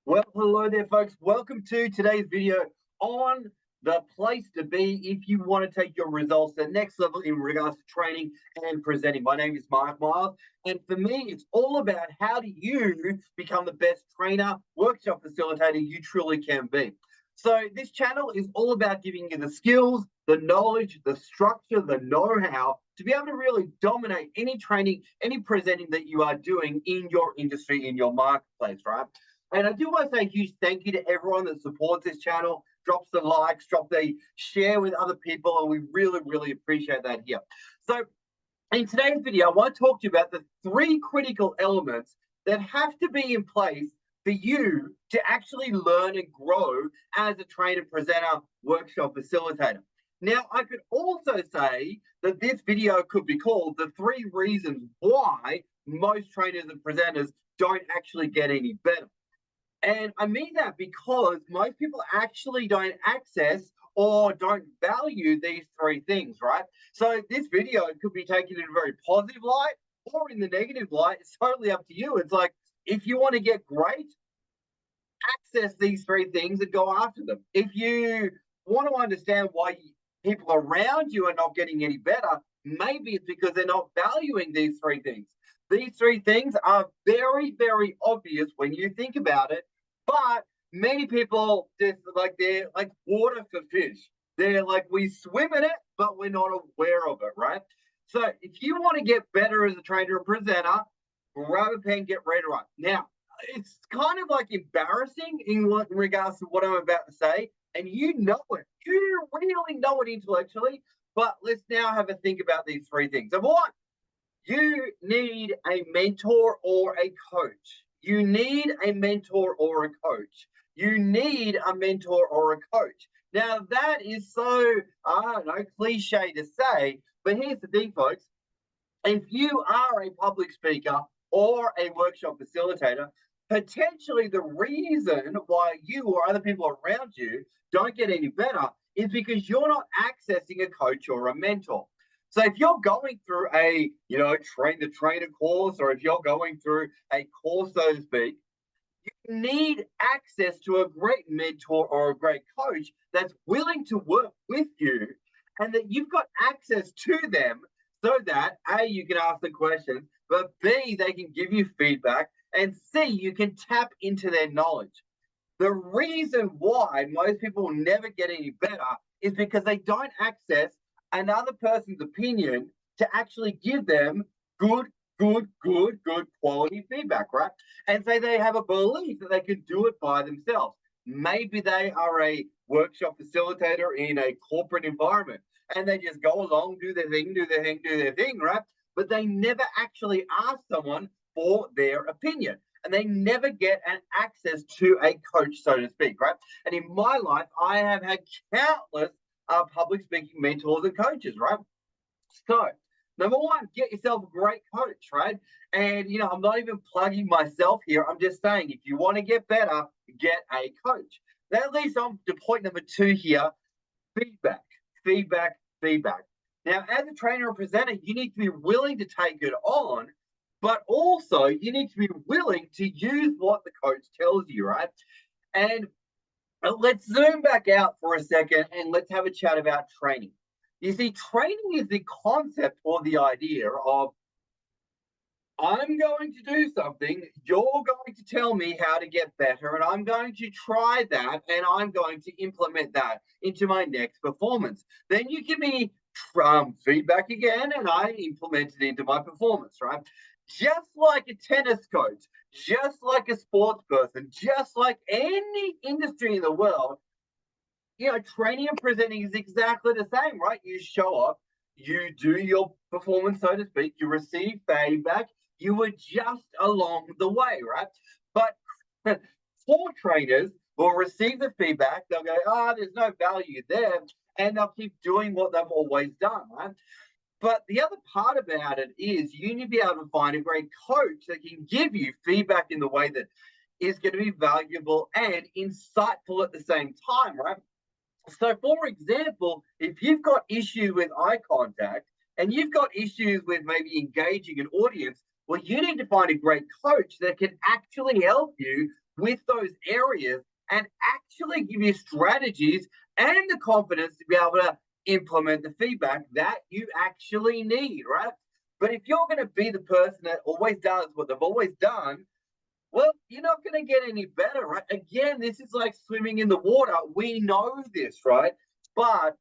Well, hello there, folks. Welcome to today's video on the place to be if you want to take your results to the next level in regards to training and presenting. My name is Mark Miles, and for me, it's all about how do you become the best trainer, workshop facilitator you truly can be. So this channel is all about giving you the skills, the knowledge, the structure, the know-how to be able to really dominate any training, any presenting that you are doing in your industry, in your marketplace, right? And I do want to say a huge thank you to everyone that supports this channel, drops the likes, drop the share with other people, and we really, really appreciate that here. So in today's video, I want to talk to you about the three critical elements that have to be in place for you to actually learn and grow as a trainer, presenter, workshop facilitator. Now, I could also say that this video could be called the three reasons why most trainers and presenters don't actually get any better. And I mean that because most people actually don't access or don't value these three things, right? So this video could be taken in a very positive light or in the negative light. It's totally up to you. It's like, if you want to get great, access these three things and go after them. If you want to understand why people around you are not getting any better, maybe it's because they're not valuing these three things. These three things are very, very obvious when you think about it, but many people just like they're like water for fish. They're like, we swim in it, but we're not aware of it, right? So if you want to get better as a trainer or presenter, grab a pen, get ready to write. Now, it's kind of like embarrassing in regards to what I'm about to say, and you know it. You really know it intellectually, but let's now have a think about these three things. Number one, you need a mentor or a coach. You need a mentor or a coach. You need a mentor or a coach. Now, that is so, I don't know, cliche to say, but here's the thing, folks. If you are a public speaker or a workshop facilitator, potentially the reason why you or other people around you don't get any better is because you're not accessing a coach or a mentor. So if you're going through a, train the trainer course, or if you're going through a course, so to speak, you need access to a great mentor or a great coach that's willing to work with you and that you've got access to them so that A, you can ask the questions, but B, they can give you feedback, and C, you can tap into their knowledge. The reason why most people never get any better is because they don't access another person's opinion to actually give them good quality feedback, right? And so they have a belief that they can do it by themselves. Maybe they are a workshop facilitator in a corporate environment and they just go along, do their thing, right? But they never actually ask someone for their opinion. And they never get an access to a coach, so to speak, right? And in my life, I have had countless public speaking mentors and coaches, right? So, number one, get yourself a great coach, right? And, I'm not even plugging myself here. I'm just saying, if you want to get better, get a coach. That leads on to point number two here: feedback, feedback. Now, as a trainer or presenter, you need to be willing to take it on, but also you need to be willing to use what the coach tells you, right? And let's zoom back out for a second and let's have a chat about training. You see, training is the concept or the idea of, I'm going to do something, you're going to tell me how to get better, and I'm going to try that, and I'm going to implement that into my next performance. Then you give me feedback again, and I implement it into my performance, right? Just like a tennis coach, just like a sports person, just like any industry in the world, training and presenting is exactly the same, right? You show up, you do your performance, so to speak, you receive feedback, you adjust along the way, right? But poor trainers will receive the feedback, they'll go, there's no value there, and they'll keep doing what they've always done, right? But the other part about it is you need to be able to find a great coach that can give you feedback in the way that is going to be valuable and insightful at the same time, right? So, for example, if you've got issues with eye contact and you've got issues with maybe engaging an audience, well, you need to find a great coach that can actually help you with those areas and actually give you strategies and the confidence to be able to implement the feedback that you actually need, right? But if you're going to be the person that always does what they've always done, well, you're not going to get any better, right? Again, this is like swimming in the water. We know this, right? But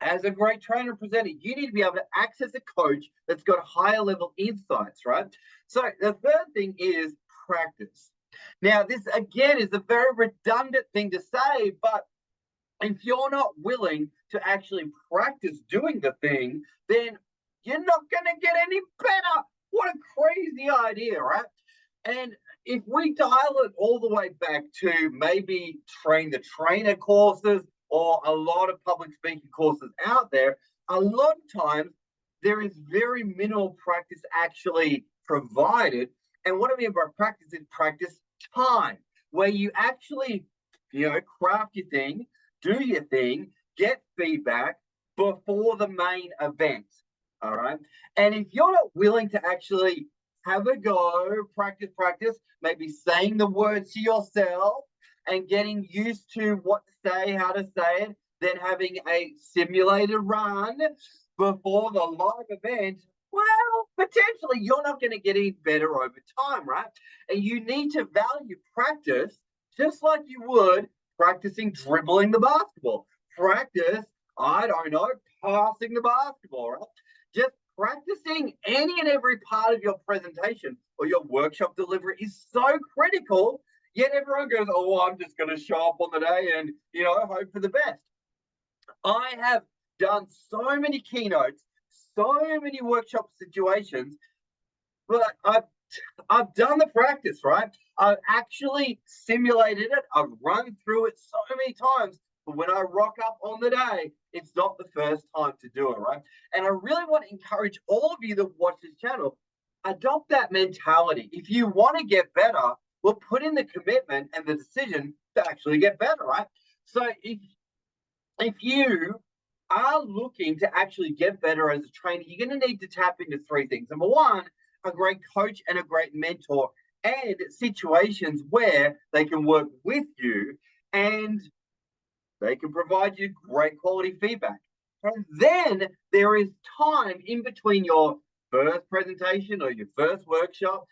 as a great trainer and presenter, you need to be able to access a coach that's got higher level insights, right? So the third thing is practice. Now, this again is a very redundant thing to say, but if you're not willing to actually practice doing the thing, then you're not going to get any better. What a crazy idea, right? And if we dial it all the way back to maybe train the trainer courses or a lot of public speaking courses out there, a lot of times there is very minimal practice actually provided. And what I mean by practice is practice time, where you actually, craft your thing, do your thing, get feedback before the main event. All right. And if you're not willing to actually have a go, practice, maybe saying the words to yourself and getting used to what to say, how to say it, then having a simulated run before the live event, well, potentially you're not going to get any better over time, right? And you need to value practice just like you would practicing dribbling the basketball. Practice, I don't know, passing the basketball, right? Just practicing any and every part of your presentation or your workshop delivery is so critical. Yet everyone goes, oh, I'm just going to show up on the day and, hope for the best. I have done so many keynotes, so many workshop situations, but I've done the practice, right? I've actually simulated it. I've run through it so many times. But when I rock up on the day, it's not the first time to do it, right? And I really want to encourage all of you that watch this channel, adopt that mentality. If you want to get better, well, put in the commitment and the decision to actually get better, right? So if you are looking to actually get better as a trainer, you're going to need to tap into three things. Number one, a great coach and a great mentor, and situations where they can work with you and they can provide you great quality feedback. And then there is time in between your first presentation or your first workshop,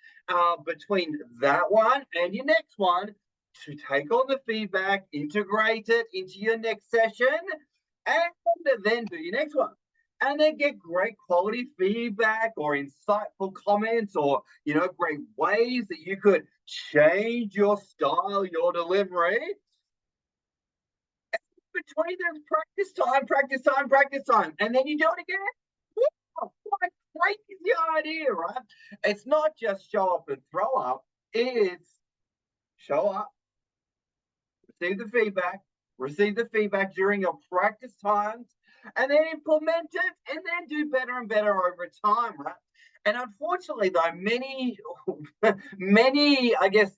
between that one and your next one, to take on the feedback, integrate it into your next session, and then do your next one. And then get great quality feedback or insightful comments or, great ways that you could change your style, your delivery. Between them, practice time. And then you do it again. What a crazy idea, right? It's not just show up and throw up. It's show up, receive the feedback during your practice times, and then implement it, and then do better and better over time, right? And unfortunately, though, many, I guess,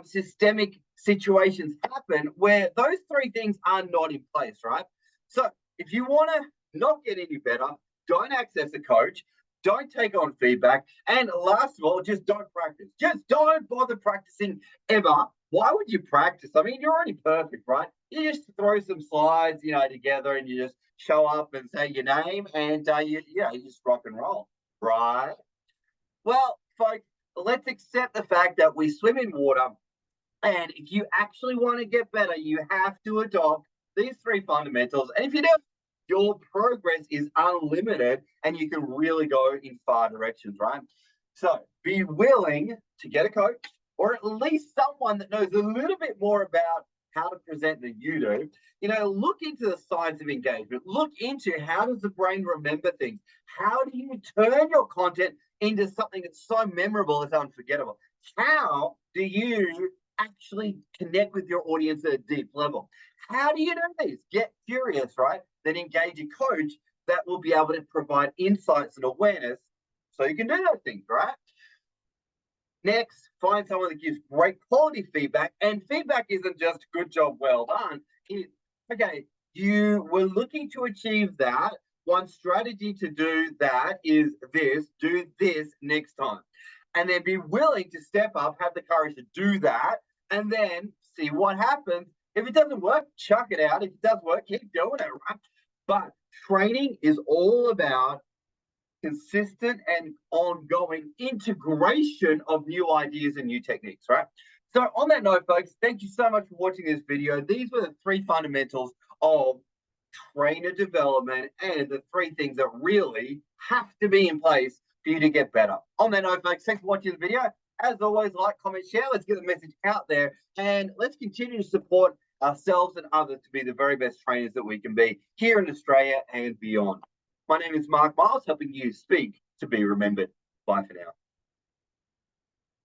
systemic situations happen where those three things are not in place, right? So if you want to not get any better, don't access a coach, don't take on feedback, and last of all, just don't practice. Just don't bother practicing ever. Why would you practice? I mean, you're already perfect, right? You just throw some slides, together, and you just show up and say your name, and you just rock and roll, right? Well, folks, let's accept the fact that we swim in water, and if you actually want to get better, you have to adopt these three fundamentals. And if you do, your progress is unlimited, and you can really go in far directions, right? So be willing to get a coach, or at least someone that knows a little bit more about how to present than you do. Look into the science of engagement. Look into how does the brain remember things? How do you turn your content into something that's so memorable it's unforgettable? How do you actually connect with your audience at a deep level? How do you know this? Get curious, right? Then engage a coach that will be able to provide insights and awareness so you can do those things, right? Next, find someone that gives great quality feedback. And feedback isn't just good job, well done. It's, okay, you were looking to achieve that. One strategy to do that is this, do this next time. And then be willing to step up, have the courage to do that, and then see what happens. If it doesn't work, chuck it out. If it does work, keep doing it, right? But training is all about consistent and ongoing integration of new ideas and new techniques, right? So on that note, folks, thank you so much for watching this video. These were the 3 fundamentals of trainer development and the 3 things that really have to be in place for you to get better. On that note, folks, thanks for watching the video. As always, like, comment, share. Let's get the message out there, and let's continue to support ourselves and others to be the very best trainers that we can be here in Australia and beyond. My name is Mark Miles, helping you speak to be remembered. Bye for now.